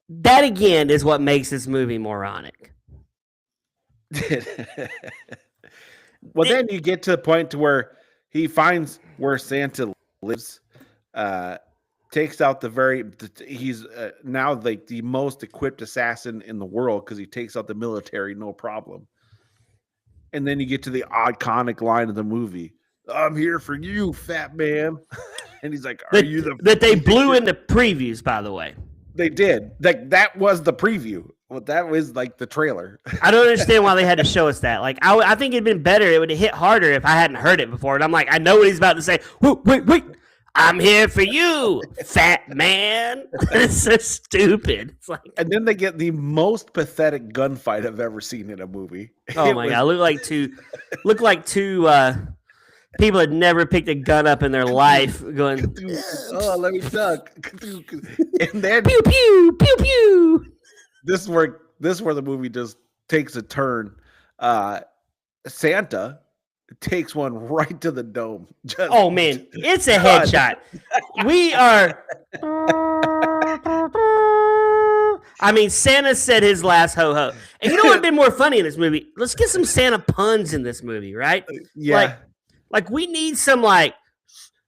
that again is what makes this movie moronic. Well, then you get to the point to where he finds where Santa lives, takes out he's now like the most equipped assassin in the world because he takes out the military, no problem. And then you get to the iconic line of the movie. I'm here for you, fat man. And he's like, are you the... That they blew in the previews, by the way. They did. Like, that was the preview. Well, that was like the trailer. I don't understand why they had to show us that. Like, I think it'd been better. It would have hit harder if I hadn't heard it before. And I'm like, I know what he's about to say. Wait. I'm here for you, fat man. It's so stupid. It's like, and then they get the most pathetic gunfight I've ever seen in a movie. Oh my god! Look like two people had never picked a gun up in their life. Going, oh, let me duck. And then pew pew pew pew. This is where the movie just takes a turn. Santa takes one right to the dome. Oh man, it's a headshot. We are. I mean, Santa said his last ho ho. And you know what would have been more funny in this movie? Let's get some Santa puns in this movie, right? Yeah. Like we need some like,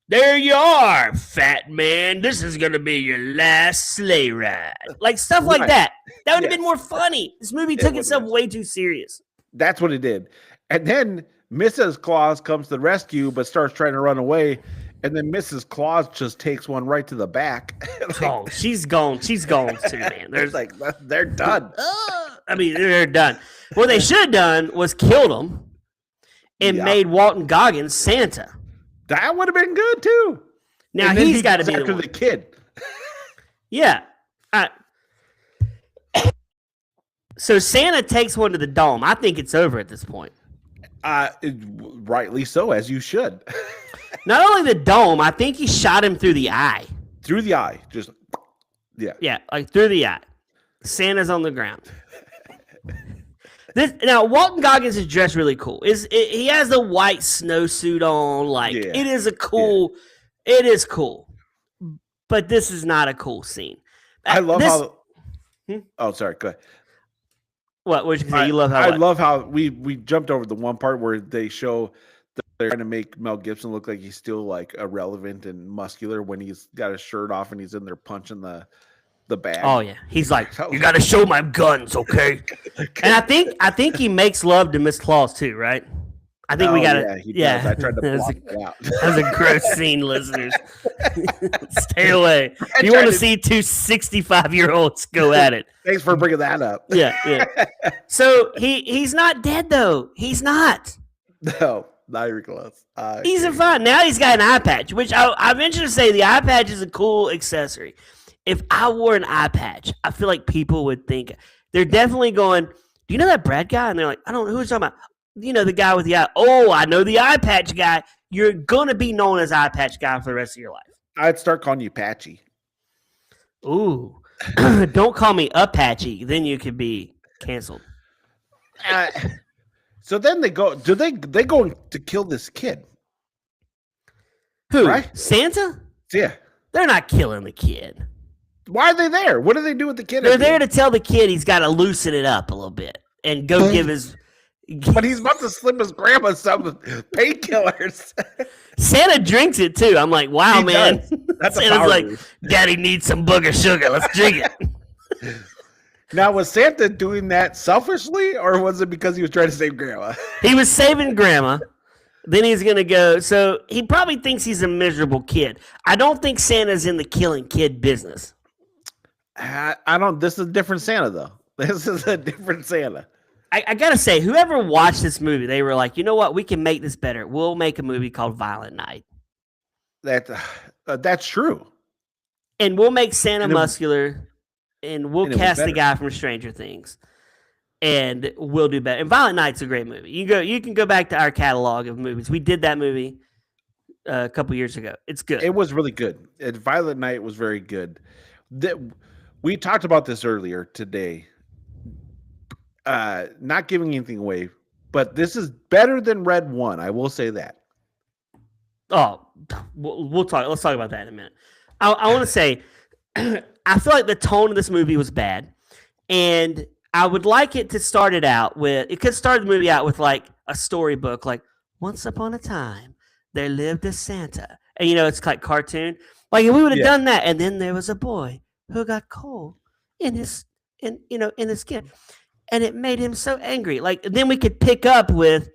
there you are, fat man. This is gonna be your last sleigh ride. Like stuff like that. That would have been more funny. This movie took itself way too serious. That's what it did. And then Mrs. Claus comes to the rescue, but starts trying to run away. And then Mrs. Claus just takes one right to the back. Oh, she's gone. She's gone too, man. There's like, they're done. I mean, they're done. What they should have done was killed him and made Walton Goggins Santa. That would have been good too. Now he's got to be after the kid. Yeah. So Santa takes one to the dome. I think it's over at this point. Rightly so, as you should. Not only the dome, I think he shot him through the eye. Through the eye, just yeah, like through the eye. Santa's on the ground. Now Walton Goggins is dressed really cool. He has the white snowsuit on? Like it is it is cool. But this is not a cool scene. I love how. Oh, sorry. Go ahead. What was you say? You love how? I love how we jumped over the one part where they show that they're trying to make Mel Gibson look like he's still like irrelevant and muscular when he's got his shirt off and he's in there punching the bag. Oh yeah, he's like, you got to show my guns, okay? And I think he makes love to Miss Claus too, right? I think we got to. Yeah, I tried to block it out. That was a gross scene, listeners. Stay away. If you want to see two 65-year-olds go at it. Thanks for bringing that up. Yeah. So he's not dead though. He's not. No, not even close. He's fine. Now he's got an eye patch, which I venture to say the eye patch is a cool accessory. If I wore an eye patch, I feel like people would think they're definitely going, do you know that Brad guy? And they're like, I don't know who he's talking about. You know, the guy with the eye. Oh, I know the eye patch guy. You're going to be known as eye patch guy for the rest of your life. I'd start calling you Patchy. Ooh. Don't call me Apache. Then you could be canceled. So then they go, they go to kill this kid? Who? Right? Santa? Yeah. They're not killing the kid. Why are they there? What do they do with the kid? They're there to tell the kid he's got to loosen it up a little bit and go give his. But he's about to slip his grandma some painkillers. Santa drinks it too. I'm like, wow, He man. does. That's a Santa's power like, move. Daddy needs some booger sugar. Let's drink it. Now, was Santa doing that selfishly, or was it because he was trying to save grandma? He was saving grandma. Then he's going to go. So he probably thinks he's a miserable kid. I don't think Santa's in the killing kid business. I don't. This is a different Santa, though. This is a different Santa. I got to say, whoever watched this movie, they were like, you know what? We can make this better. We'll make a movie called Violent Night. That's true. And we'll make Santa And it- muscular. And we'll and it was cast the better. guy from Stranger Things. And we'll do better. And Violent Night's a great movie. You can go back to our catalog of movies. We did that movie a couple years ago. It's good. It was really good. Violent Night was very good. We talked about this earlier today. Not giving anything away, but this is better than Red One. I will say that. Oh, we'll talk. Let's talk about that in a minute. I want to say, I feel like the tone of this movie was bad, and I would like it to start it out with. It could start the movie out with like a storybook, like once upon a time there lived a Santa, and it's like cartoon. Like if we would have done that, and then there was a boy who got cold in his skin, and it made him so angry. Like then we could pick up with,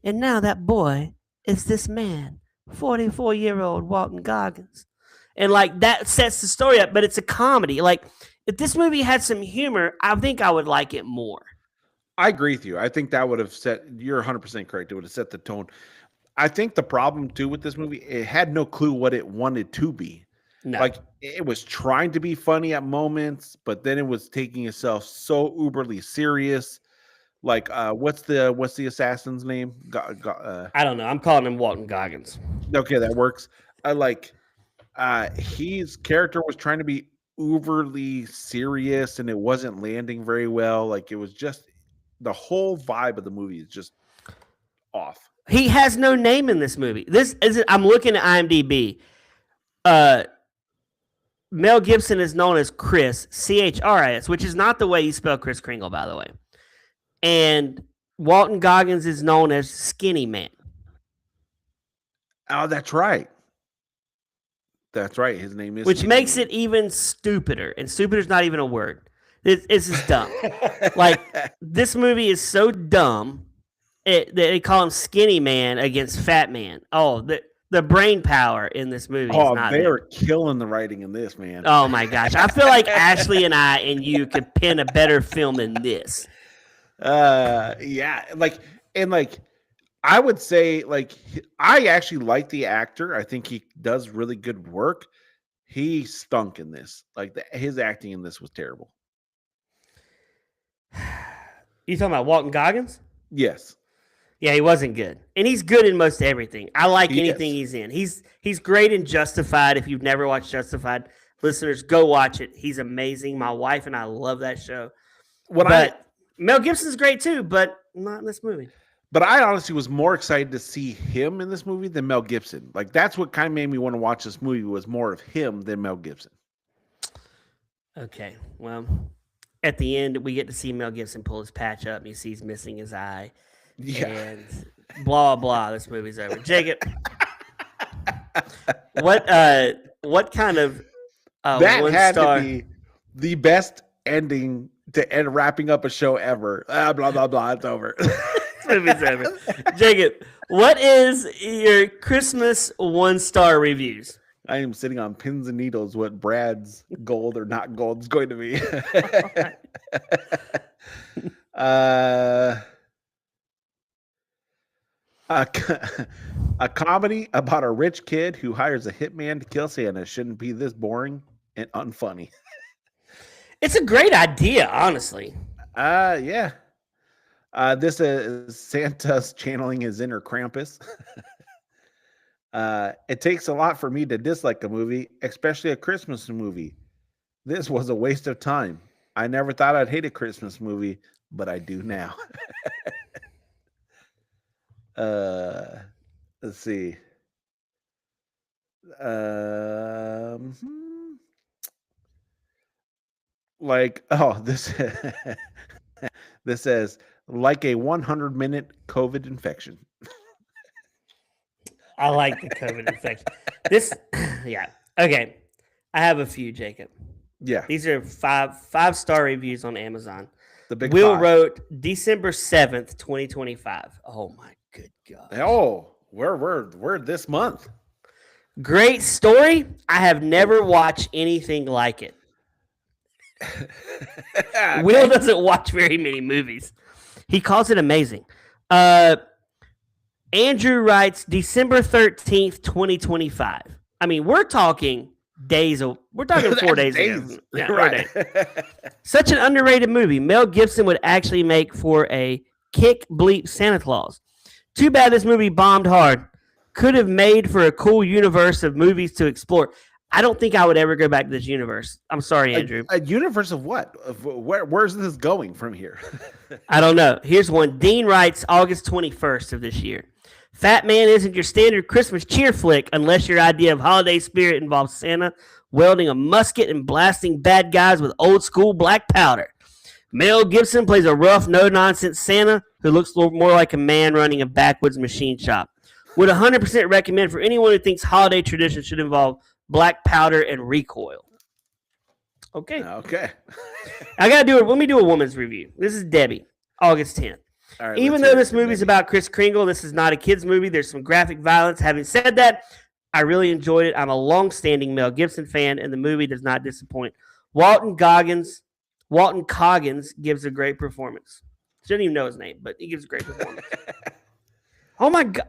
and now that boy is this man, 44-year-old Walton Goggins. And like that sets the story up, but it's a comedy. Like if this movie had some humor, I think I would like it more. I agree with you. I think that would have set. You're 100% correct. It would have set the tone. I think the problem too with this movie, it had no clue what it wanted to be. No. Like it was trying to be funny at moments, but then it was taking itself so uberly serious. Like, what's the assassin's name? I don't know. I'm calling him Walton Goggins. Okay, that works. His character was trying to be uberly serious, and it wasn't landing very well. Like it was just the whole vibe of the movie is just off. He has no name in this movie. I'm looking at IMDb. Mel Gibson is known as Chris, Chris, which is not the way you spell Kris Kringle, by the way. And Walton Goggins is known as Skinny Man. Oh, that's right. That's right. His name is. Which Skinny makes Man. it even stupider. And stupider is not even a word. This is dumb. Like, this movie is so dumb. They call him Skinny Man against Fat Man. Oh, the brain power in this movie is not they there. are killing the writing in this, man. Oh, my gosh. I feel like Ashley and I and you could pen a better film than this. Yeah. I would say, I actually like the actor. I think he does really good work. He stunk in this. His acting in this was terrible. You talking about Walton Goggins? Yes. Yeah, he wasn't good. And he's good in most everything. I like He anything is. he's in. He's great in Justified. If you've never watched Justified, listeners, go watch it. He's amazing. My wife and I love that show. Mel Gibson's great too, but not in this movie. But I honestly was more excited to see him in this movie than Mel Gibson. Like that's what kind of made me want to watch this movie was more of him than Mel Gibson. Okay, well, at the end we get to see Mel Gibson pull his patch up and you see he's missing his eye. Yeah. And blah blah. This movie's over. Jacob, what kind of that one had star? to be the best ending to end wrapping up a show ever. Blah blah blah. It's over. Movie's over. Jacob, what is your Christmas 1-star reviews? I am sitting on pins and needles what Brad's gold or not gold is going to be. A comedy about a rich kid who hires a hitman to kill Santa shouldn't be this boring and unfunny. It's a great idea, honestly. Yeah. This is Santa's channeling his inner Krampus. It takes a lot for me to dislike a movie, especially a Christmas movie. This was a waste of time. I never thought I'd hate a Christmas movie, but I do now. Let's see. Like, this this says like a 100-minute COVID infection. I like the COVID infection. This, yeah. Okay. I have a few, Jacob. Yeah, These are five-star reviews on Amazon. the big Will five. wrote December 7th, 2025. Oh my good God. Oh, we're this month. Great story. I have never watched anything like it. Okay. Will doesn't watch very many movies. He calls it amazing. Andrew writes December 13th, 2025. I mean, we're talking days. We're talking 4 days ago. Yeah, 4 right. days. Such an underrated movie. Mel Gibson would actually make for a kick bleep Santa Claus. Too bad this movie bombed hard. Could have made for a cool universe of movies to explore. I don't think I would ever go back to this universe. I'm sorry, Andrew. A universe of what? Where's this going from here? I don't know. Here's one. Dean writes August 21st of this year. Fat Man isn't your standard Christmas cheer flick unless your idea of holiday spirit involves Santa wielding a musket and blasting bad guys with old school black powder. Mel Gibson plays a rough, no-nonsense Santa who looks more like a man running a backwoods machine shop. Would 100% recommend for anyone who thinks holiday tradition should involve black powder and recoil. Okay. Okay. I got to do it. Let me do a woman's review. This is Debbie, August 10th. All right, Even though this movie is about Kris Kringle, this is not a kid's movie. There's some graphic violence. Having said that, I really enjoyed it. I'm a long-standing Mel Gibson fan, and the movie does not disappoint. Walton Goggins gives a great performance. I didn't even know his name, but he gives a great performance. Oh, my God.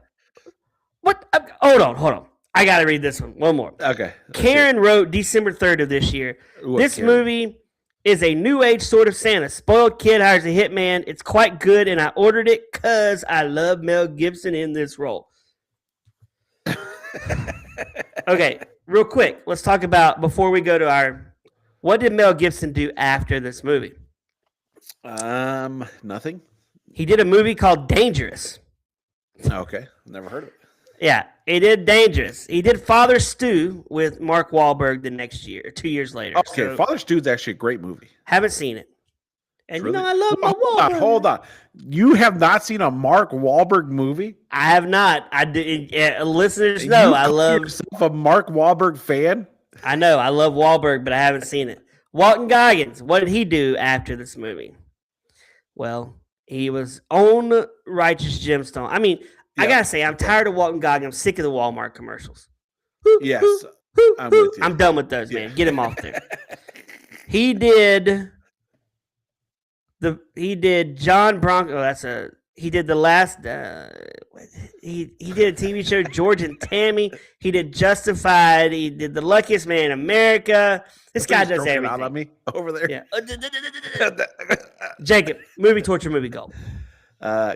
What? Hold on. I got to read this one more. Okay. Karen wrote December 3rd of this year. This Karen? movie is a new age sort of Santa. Spoiled kid hires a hitman. It's quite good, and I ordered it because I love Mel Gibson in this role. Okay, real quick. Let's talk about, before we go to our, what did Mel Gibson do after this movie? Nothing. He did a movie called Dangerous. Okay, never heard of it. Yeah, he did Dangerous. He did Father Stu with Mark Wahlberg the next year, 2 years later. Okay, So, Father Stu's actually a great movie. haven't seen it. And Really? you know I love my Wahlberg. Hold on. You have not seen a Mark Wahlberg movie? I have not. I did. Listeners know I love. Yourself a Mark Wahlberg fan? I know I love Wahlberg, but I haven't seen it. Walton Goggins. What did he do after this movie? Well, he was on Righteous Gemstone. I mean, I Yeah. gotta say, I'm tired of Walton Goggins. I'm sick of the Walmart commercials. Yes, I'm with you. I'm done with those, Yeah. man. Get him off there. He did John Bronco. He did the last. He did a TV show, George and Tammy. He did Justified. He did The Luckiest Man in America. This guy He's does stroking everything. out on me over there. Yeah. Jacob, movie torture, movie gold.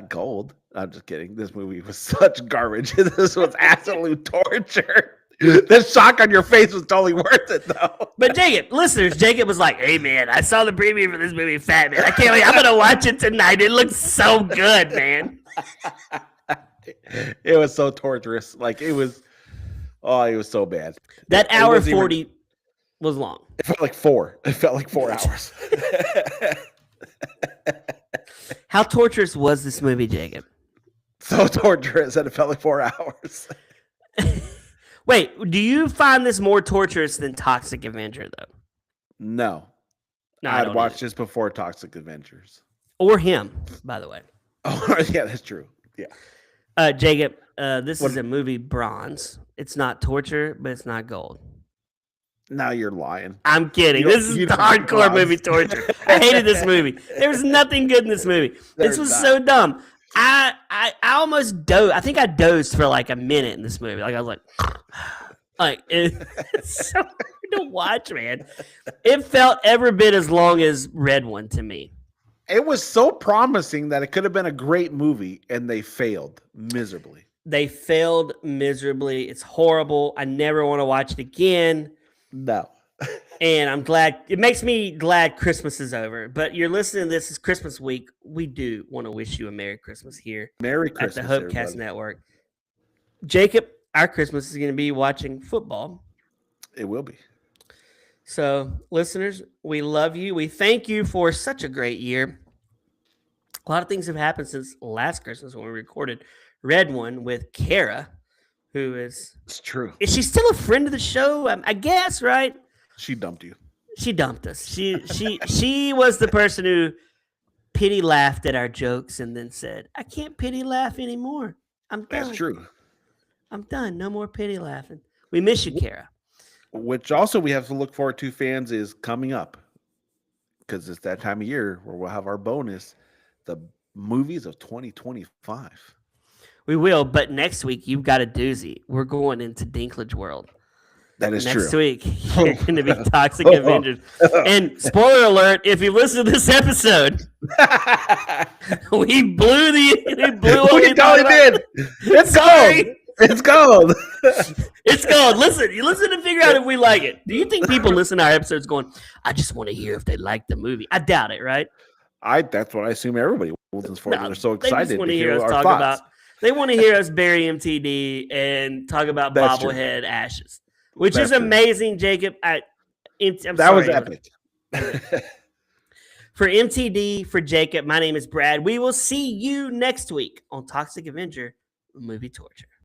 Gold. I'm just kidding. This movie was such garbage. This was absolute torture. The shock on your face was totally worth it, though. But Jacob, listeners, Jacob was like, "Hey man, I saw the preview for this movie, Fat Man. I can't wait. I'm gonna watch it tonight. It looks so good, man." It was so torturous. Like it was. Oh, it was so bad. That It hour wasn't even- 40 was long. It felt like 4. It felt like 4 hours. How torturous was this movie, Jacob? So torturous that it felt like 4 hours. Wait, do you find this more torturous than Toxic Avenger, though? No. No, I I'd don't watched either. this before Toxic Adventures. Or him, by the way. Oh, yeah, that's true. Yeah. Jacob, this is a movie Bronze. It's not torture, but it's not gold. Now you're lying. I'm kidding. You don't- This is you don't hardcore Bronze. movie torture. I hated this movie. There was nothing good in this movie. This There's was not. so dumb. I almost dozed. I think I dozed for like a minute in this movie. Like I was like it's so hard to watch, man. It felt every bit as long as Red One to me. It was so promising that it could have been a great movie, and they failed miserably. They failed miserably. It's horrible. I never want to watch it again. No. And I'm glad. It makes me glad Christmas is over. But you're listening to this is Christmas week. We do want to wish you a Merry Christmas here Merry at Christmas, the Hopecast everybody. Network. Jacob, our Christmas is going to be watching football. It will be. So, listeners, we love you. We thank you for such a great year. A lot of things have happened since last Christmas when we recorded Red One with Kara, who is she still a friend of the show? I guess, right? She dumped you. She dumped us. She was the person who pity laughed at our jokes and then said, "I can't pity laugh anymore. I'm done. That's true. I'm done. No more pity laughing." We miss you, Kara. Which also we have to look forward to, fans, is coming up, because it's that time of year where we'll have our bonus, the movies of 2025. We will, but next week you've got a doozy. We're going into Dinklage World. That is next true. Week you're going to be Toxic Avengers. And spoiler alert: if you listen to this episode, we blew what we totally did. It's gold. It's gold. It's gold. You listen to figure out if we like it. Do you think people listen to our episodes going, "I just want to hear if they like the movie"? I doubt it, right? That's what I assume everybody listens for. They're so excited they want to hear us talk about. They want to hear us bury MTD and talk about bobblehead ashes, which is amazing, Jacob. That was epic. For MTD, for Jacob, my name is Brad. We will see you next week on Toxic Avenger Movie Torture.